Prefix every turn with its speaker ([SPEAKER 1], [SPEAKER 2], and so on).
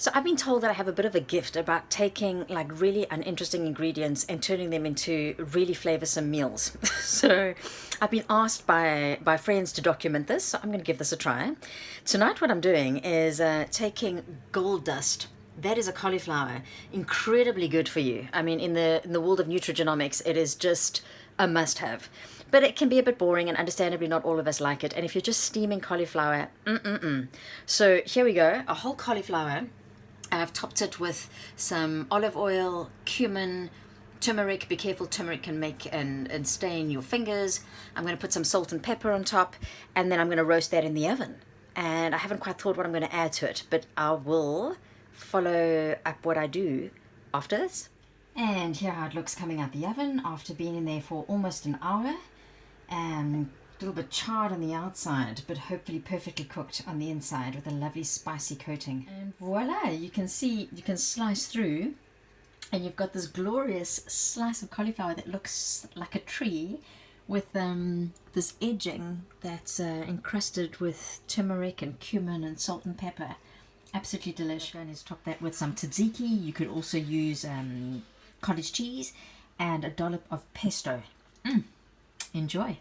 [SPEAKER 1] So I've been told that I have a bit of a gift about taking like really uninteresting ingredients and turning them into really flavorsome meals. So I've been asked by friends to document this, so I'm going to give this a try. Tonight what I'm doing is taking gold dust. That is a cauliflower, incredibly good for you. I mean, in the world of nutrigenomics, it is just a must-have. But it can be a bit boring, and understandably not all of us like it. And if you're just steaming cauliflower, So here we go, a whole cauliflower. I've topped it with some olive oil, cumin, turmeric. Be careful, turmeric can make and stain your fingers. I'm going to put some salt and pepper on top, and then I'm going to roast that in the oven. And I haven't quite thought what I'm going to add to it, but I will follow up what I do after this. And here how it looks coming out the oven after being in there for almost an hour. A little bit charred on the outside, but hopefully perfectly cooked on the inside with a lovely spicy coating. And voila, you can see, you can slice through and you've got this glorious slice of cauliflower that looks like a tree with this edging that's encrusted with turmeric and cumin and salt and pepper. Absolutely delicious. I'm going to top that with some tzatziki. You could also use cottage cheese and a dollop of pesto. Enjoy.